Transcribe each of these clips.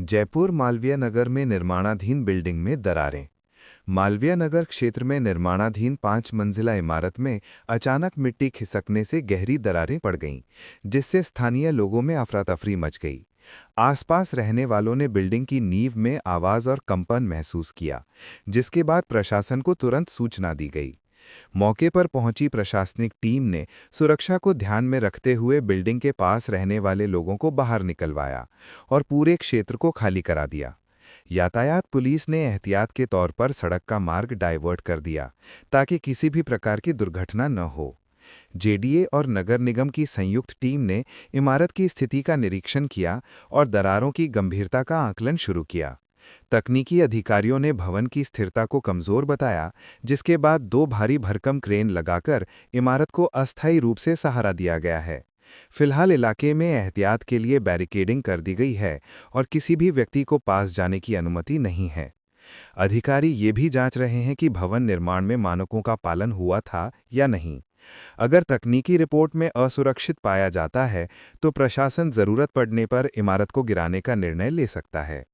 जयपुर मालवीय नगर में निर्माणाधीन बिल्डिंग में दरारें। मालवीय नगर क्षेत्र में निर्माणाधीन 5 मंजिला इमारत में अचानक मिट्टी खिसकने से गहरी दरारें पड़ गईं, जिससे स्थानीय लोगों में अफरा-तफरी मच गई। आसपास रहने वालों ने बिल्डिंग की नींव में आवाज और कंपन महसूस किया, जिसके बाद प्रशासन को तुरंत सूचना दी गई। मौके पर पहुंची प्रशासनिक टीम ने सुरक्षा को ध्यान में रखते हुए बिल्डिंग के पास रहने वाले लोगों को बाहर निकलवाया और पूरे क्षेत्र को खाली करा दिया। यातायात पुलिस ने एहतियात के तौर पर सड़क का मार्ग डाइवर्ट कर दिया ताकि किसी भी प्रकार की दुर्घटना न हो। जेडीए और नगर निगम की संयुक्त टीम ने इमारत की स्थिति का निरीक्षण किया और दरारों की गंभीरता का आकलन शुरू किया। तकनीकी अधिकारियों ने भवन की स्थिरता को कमजोर बताया, जिसके बाद 2 भारी भरकम क्रेन लगाकर इमारत को अस्थायी रूप से सहारा दिया गया है। फिलहाल इलाके में एहतियात के लिए बैरिकेडिंग कर दी गई है और किसी भी व्यक्ति को पास जाने की अनुमति नहीं है। अधिकारी ये भी जांच रहे हैं कि भवन निर्माण में मानकों का पालन हुआ था या नहीं। अगर तकनीकी रिपोर्ट में असुरक्षित पाया जाता है तो प्रशासन जरूरत पड़ने पर इमारत को गिराने का निर्णय ले सकता है।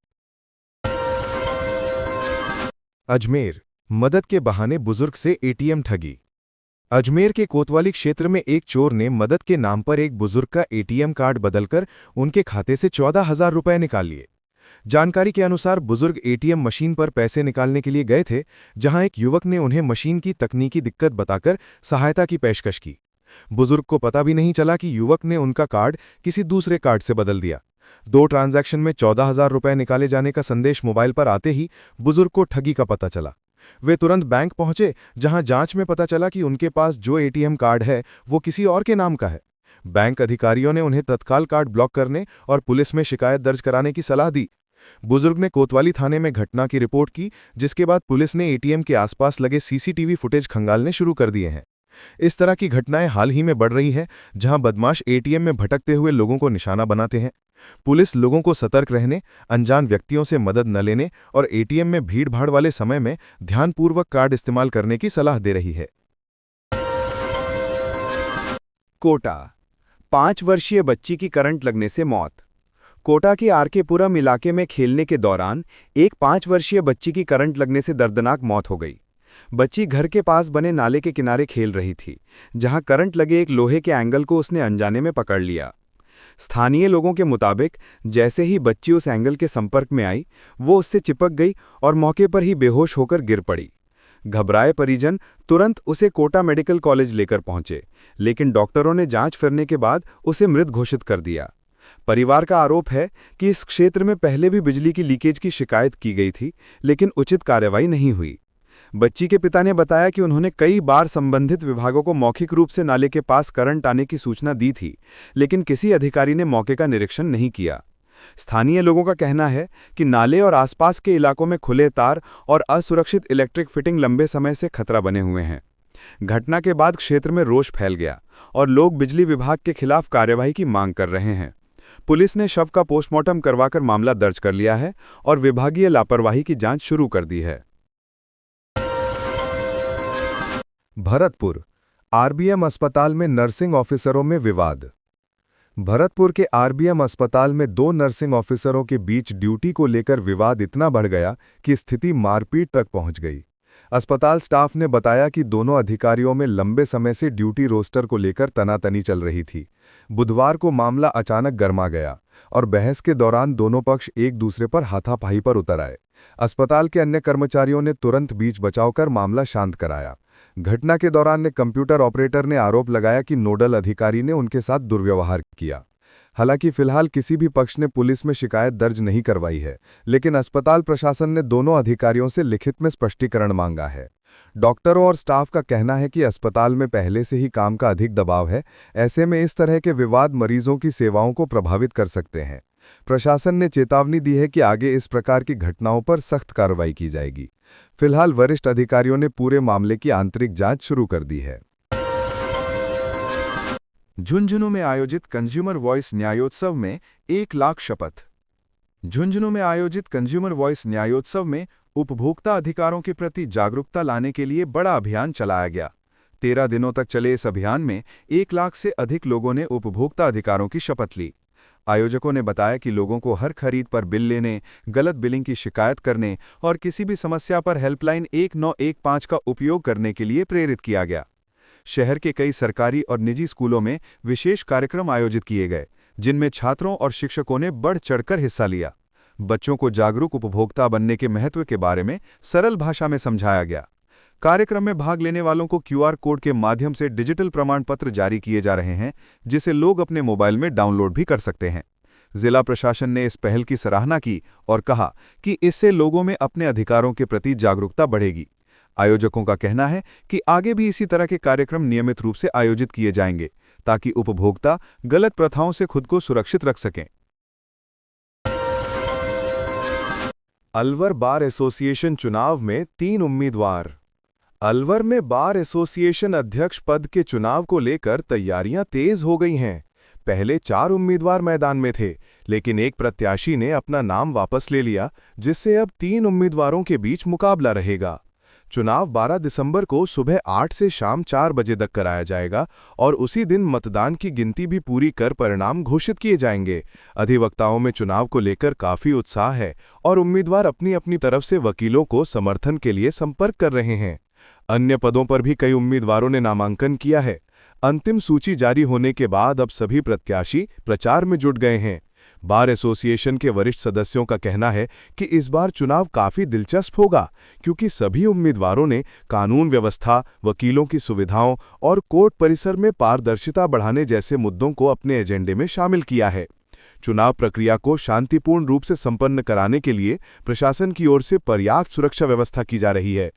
अजमेर, मदद के बहाने बुजुर्ग से एटीएम ठगी। अजमेर के कोतवाली क्षेत्र में एक चोर ने मदद के नाम पर एक बुजुर्ग का एटीएम कार्ड बदलकर उनके खाते से 14,000 रुपए निकाल लिए। जानकारी के अनुसार बुजुर्ग एटीएम मशीन पर पैसे निकालने के लिए गए थे, जहां एक युवक ने उन्हें मशीन की तकनीकी दिक्कत बताकर सहायता की पेशकश की। बुजुर्ग को पता भी नहीं चला कि युवक ने उनका कार्ड किसी दूसरे कार्ड से बदल दिया। 2 ट्रांजैक्शन में 14,000 रुपए निकाले जाने का संदेश मोबाइल पर आते ही बुजुर्ग को ठगी का पता चला। वे तुरंत बैंक पहुंचे, जहां जांच में पता चला कि उनके पास जो एटीएम कार्ड है वो किसी और के नाम का है। बैंक अधिकारियों ने उन्हें तत्काल कार्ड ब्लॉक करने और पुलिस में शिकायत दर्ज कराने की सलाह दी। बुजुर्ग ने कोतवाली थाने में घटना की रिपोर्ट की, जिसके बाद पुलिस ने एटीएम के आसपास लगे सीसीटीवी फुटेज खंगालने शुरू कर दिए हैं। इस तरह की घटनाएं हाल ही में बढ़ रही हैं, जहां बदमाश एटीएम में भटकते हुए लोगों को निशाना बनाते हैं। पुलिस लोगों को सतर्क रहने, अनजान व्यक्तियों से मदद न लेने और एटीएम में भीड़-भाड़ वाले समय में ध्यानपूर्वक कार्ड इस्तेमाल करने की सलाह दे रही है। कोटा, 5 वर्षीय बच्ची की करंट लगने से मौत। कोटा के आरकेपुरम इलाके में खेलने के दौरान एक 5 वर्षीय बच्ची की करंट लगने से दर्दनाक मौत हो गई। बच्ची घर के पास बने नाले के किनारे खेल रही थी, जहां करंट लगे एक लोहे के एंगल को उसने अनजाने में पकड़ लिया। स्थानीय लोगों के मुताबिक जैसे ही बच्ची उस एंगल के संपर्क में आई, वो उससे चिपक गई और मौके पर ही बेहोश होकर गिर पड़ी। घबराए परिजन तुरंत उसे कोटा मेडिकल कॉलेज लेकर पहुंचे, लेकिन डॉक्टरों ने जांच करने के बाद उसे मृत घोषित कर दिया। परिवार का आरोप है कि इस क्षेत्र में पहले भी बिजली की लीकेज की शिकायत की गई थी, लेकिन उचित कार्रवाई नहीं हुई। बच्ची के पिता ने बताया कि उन्होंने कई बार संबंधित विभागों को मौखिक रूप से नाले के पास करंट आने की सूचना दी थी, लेकिन किसी अधिकारी ने मौके का निरीक्षण नहीं किया। स्थानीय लोगों का कहना है कि नाले और आसपास के इलाकों में खुले तार और असुरक्षित इलेक्ट्रिक फिटिंग लंबे समय से खतरा बने हुए हैं। घटना के बाद क्षेत्र में रोष फैल गया और लोग बिजली विभाग के खिलाफ कार्यवाही की मांग कर रहे हैं। पुलिस ने शव का पोस्टमार्टम करवाकर मामला दर्ज कर लिया है और विभागीय लापरवाही की जांच शुरू कर दी है। भरतपुर, आरबीएम अस्पताल में नर्सिंग ऑफिसरों में विवाद। भरतपुर के आरबीएम अस्पताल में 2 नर्सिंग ऑफिसरों के बीच ड्यूटी को लेकर विवाद इतना बढ़ गया कि स्थिति मारपीट तक पहुंच गई। अस्पताल स्टाफ ने बताया कि दोनों अधिकारियों में लंबे समय से ड्यूटी रोस्टर को लेकर तनातनी चल रही थी। बुधवार को मामला अचानक गर्मा गया और बहस के दौरान दोनों पक्ष एक दूसरे पर हाथापाई पर उतर आए। अस्पताल के अन्य कर्मचारियों ने तुरंत बीच बचाव कर मामला शांत कराया। घटना के दौरान कंप्यूटर ऑपरेटर ने आरोप लगाया कि नोडल अधिकारी ने उनके साथ दुर्व्यवहार किया। हालांकि फिलहाल किसी भी पक्ष ने पुलिस में शिकायत दर्ज नहीं करवाई है, लेकिन अस्पताल प्रशासन ने दोनों अधिकारियों से लिखित में स्पष्टीकरण मांगा है। डॉक्टरों और स्टाफ का कहना है कि अस्पताल में पहले से ही काम का अधिक दबाव है, ऐसे में इस तरह के विवाद मरीजों की सेवाओं को प्रभावित कर सकते हैं। प्रशासन ने चेतावनी दी है कि आगे इस प्रकार की घटनाओं पर सख्त कार्रवाई की जाएगी। फिलहाल वरिष्ठ अधिकारियों ने पूरे मामले की आंतरिक जांच शुरू कर दी है। झुंझुनू में आयोजित कंज्यूमर वॉइस न्यायोत्सव में 1 लाख शपथ। झुंझुनू में आयोजित कंज्यूमर वॉइस न्यायोत्सव में उपभोक्ता अधिकारों के प्रति जागरूकता लाने के लिए बड़ा अभियान चलाया गया। 13 दिनों तक चले इस अभियान में 1 लाख से अधिक लोगों ने उपभोक्ता अधिकारों की शपथ ली। आयोजकों ने बताया कि लोगों को हर खरीद पर बिल लेने, गलत बिलिंग की शिकायत करने और किसी भी समस्या पर हेल्पलाइन 1915 का उपयोग करने के लिए प्रेरित किया गया। शहर के कई सरकारी और निजी स्कूलों में विशेष कार्यक्रम आयोजित किए गए, जिनमें छात्रों और शिक्षकों ने बढ़ चढ़कर हिस्सा लिया। बच्चों को जागरूक उपभोक्ता बनने के महत्व के बारे में सरल भाषा में समझाया गया। कार्यक्रम में भाग लेने वालों को क्यूआर कोड के माध्यम से डिजिटल प्रमाण पत्र जारी किए जा रहे हैं, जिसे लोग अपने मोबाइल में डाउनलोड भी कर सकते हैं। जिला प्रशासन ने इस पहल की सराहना की और कहा कि इससे लोगों में अपने अधिकारों के प्रति जागरूकता बढ़ेगी। आयोजकों का कहना है कि आगे भी इसी तरह के कार्यक्रम नियमित रूप से आयोजित किए जाएंगे, ताकि उपभोक्ता गलत प्रथाओं से खुद को सुरक्षित रख सकें। अलवर बार एसोसिएशन चुनाव में 3 उम्मीदवार। अलवर में बार एसोसिएशन अध्यक्ष पद के चुनाव को लेकर तैयारियां तेज हो गई हैं। पहले 4 उम्मीदवार मैदान में थे, लेकिन एक प्रत्याशी ने अपना नाम वापस ले लिया, जिससे अब 3 उम्मीदवारों के बीच मुकाबला रहेगा। चुनाव 12 दिसंबर को सुबह 8 से शाम 4 बजे तक कराया जाएगा और उसी दिन मतदान की गिनती भी पूरी कर परिणाम घोषित किए जाएंगे। अधिवक्ताओं में चुनाव को लेकर काफी उत्साह है और उम्मीदवार अपनी अपनी तरफ से वकीलों को समर्थन के लिए संपर्क कर रहे हैं। अन्य पदों पर भी कई उम्मीदवारों ने नामांकन किया है। अंतिम सूची जारी होने के बाद अब सभी प्रत्याशी प्रचार में जुट गए हैं। बार एसोसिएशन के वरिष्ठ सदस्यों का कहना है कि इस बार चुनाव काफी दिलचस्प होगा, क्योंकि सभी उम्मीदवारों ने कानून व्यवस्था, वकीलों की सुविधाओं और कोर्ट परिसर में पारदर्शिता बढ़ाने जैसे मुद्दों को अपने एजेंडे में शामिल किया है। चुनाव प्रक्रिया को शांतिपूर्ण रूप से संपन्न कराने के लिए प्रशासन की ओर से पर्याप्त सुरक्षा व्यवस्था की जा रही है।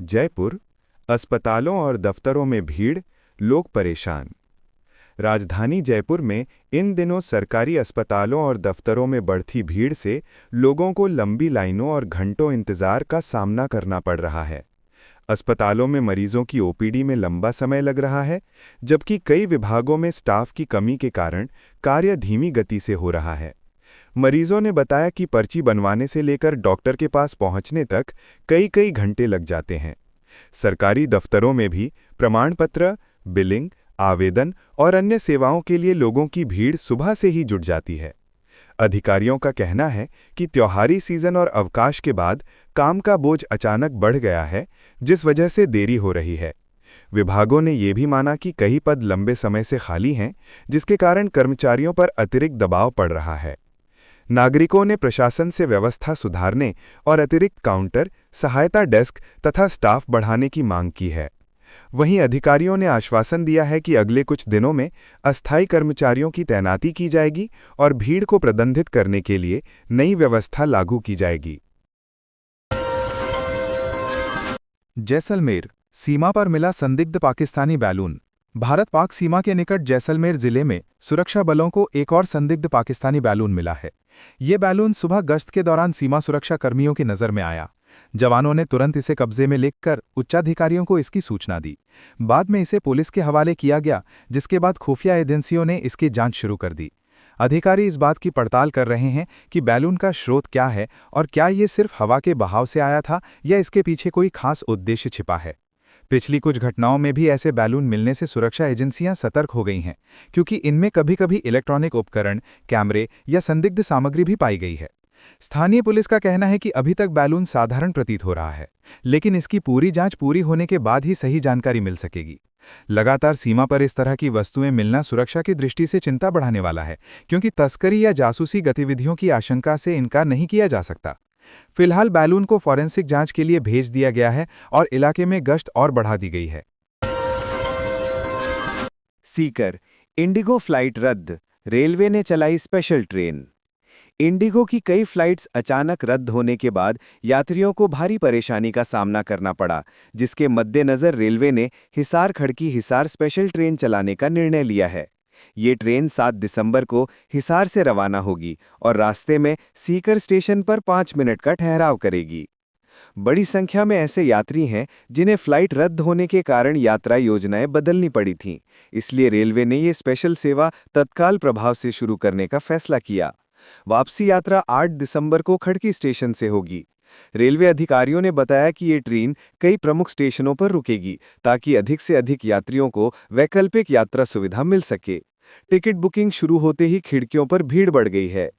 जयपुर, अस्पतालों और दफ्तरों में भीड़, लोग परेशान। राजधानी जयपुर में इन दिनों सरकारी अस्पतालों और दफ्तरों में बढ़ती भीड़ से लोगों को लंबी लाइनों और घंटों इंतजार का सामना करना पड़ रहा है। अस्पतालों में मरीजों की ओपीडी में लंबा समय लग रहा है, जबकि कई विभागों में स्टाफ की कमी के कारण कार्य धीमी गति से हो रहा है। मरीजों ने बताया कि पर्ची बनवाने से लेकर डॉक्टर के पास पहुंचने तक कई घंटे लग जाते हैं। सरकारी दफ्तरों में भी प्रमाण पत्र, बिलिंग, आवेदन और अन्य सेवाओं के लिए लोगों की भीड़ सुबह से ही जुट जाती है। अधिकारियों का कहना है कि त्योहारी सीजन और अवकाश के बाद काम का बोझ अचानक बढ़ गया है, जिस वजह से देरी हो रही है। विभागों ने ये भी माना कि कई पद लंबे समय से खाली हैं, जिसके कारण कर्मचारियों पर अतिरिक्त दबाव पड़ रहा है। नागरिकों ने प्रशासन से व्यवस्था सुधारने और अतिरिक्त काउंटर, सहायता डेस्क तथा स्टाफ बढ़ाने की मांग की है। वहीं अधिकारियों ने आश्वासन दिया है कि अगले कुछ दिनों में अस्थायी कर्मचारियों की तैनाती की जाएगी और भीड़ को प्रबंधित करने के लिए नई व्यवस्था लागू की जाएगी। जैसलमेर, सीमा पर मिला संदिग्ध पाकिस्तानी बैलून। भारत-पाक सीमा के निकट जैसलमेर जिले में सुरक्षा बलों को एक और संदिग्ध पाकिस्तानी बैलून मिला है। ये बैलून सुबह गश्त के दौरान सीमा सुरक्षा कर्मियों की नज़र में आया। जवानों ने तुरंत इसे कब्जे में लेकर उच्चाधिकारियों को इसकी सूचना दी। बाद में इसे पुलिस के हवाले किया गया, जिसके बाद खुफिया एजेंसियों ने इसकी जांच शुरू कर दी। अधिकारी इस बात की पड़ताल कर रहे हैं कि बैलून का स्रोत क्या है और क्या ये सिर्फ हवा के बहाव से आया था या इसके पीछे कोई खास उद्देश्य छिपा है। पिछली कुछ घटनाओं में भी ऐसे बैलून मिलने से सुरक्षा एजेंसियां सतर्क हो गई हैं, क्योंकि इनमें कभी-कभी इलेक्ट्रॉनिक उपकरण, कैमरे या संदिग्ध सामग्री भी पाई गई है। स्थानीय पुलिस का कहना है कि अभी तक बैलून साधारण प्रतीत हो रहा है, लेकिन इसकी पूरी जांच पूरी होने के बाद ही सही जानकारी मिल सकेगी। लगातार सीमा पर इस तरह की वस्तुएं मिलना सुरक्षा की दृष्टि से चिंता बढ़ाने वाला है, क्योंकि तस्करी या जासूसी गतिविधियों की आशंका से इनकार नहीं किया जा सकता। फिलहाल बैलून को फॉरेंसिक जांच के लिए भेज दिया गया है और इलाके में गश्त और बढ़ा दी गई है। सीकर, इंडिगो फ्लाइट रद्द, रेलवे ने चलाई स्पेशल ट्रेन। इंडिगो की कई फ्लाइट्स अचानक रद्द होने के बाद यात्रियों को भारी परेशानी का सामना करना पड़ा, जिसके मद्देनजर रेलवे ने हिसार खड़की हिसार स्पेशल ट्रेन चलाने का निर्णय लिया है। ये ट्रेन 7 दिसंबर को हिसार से रवाना होगी और रास्ते में सीकर स्टेशन पर 5 मिनट का ठहराव करेगी। बड़ी संख्या में ऐसे यात्री हैं जिन्हें फ्लाइट रद्द होने के कारण यात्रा योजनाएं बदलनी पड़ी थीं, इसलिए रेलवे ने ये स्पेशल सेवा तत्काल प्रभाव से शुरू करने का फैसला किया। वापसी यात्रा 8 दिसंबर को खड़की स्टेशन से होगी। रेलवे अधिकारियों ने बताया कि ये ट्रेन कई प्रमुख स्टेशनों पर रुकेगी ताकि अधिक से अधिक यात्रियों को वैकल्पिक यात्रा सुविधा मिल सके। टिकट बुकिंग शुरू होते ही खिड़कियों पर भीड़ बढ़ गई है।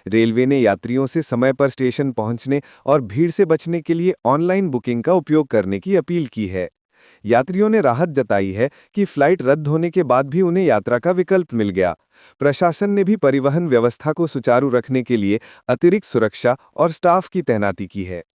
रेलवे ने यात्रियों से समय पर स्टेशन पहुंचने और भीड़ से बचने के लिए ऑनलाइन बुकिंग का उपयोग करने की अपील की है। यात्रियों ने राहत जताई है कि फ्लाइट रद्द होने के बाद भी उन्हें यात्रा का विकल्प मिल गया। प्रशासन ने भी परिवहन व्यवस्था को सुचारू रखने के लिए अतिरिक्त सुरक्षा और स्टाफ की तैनाती की है।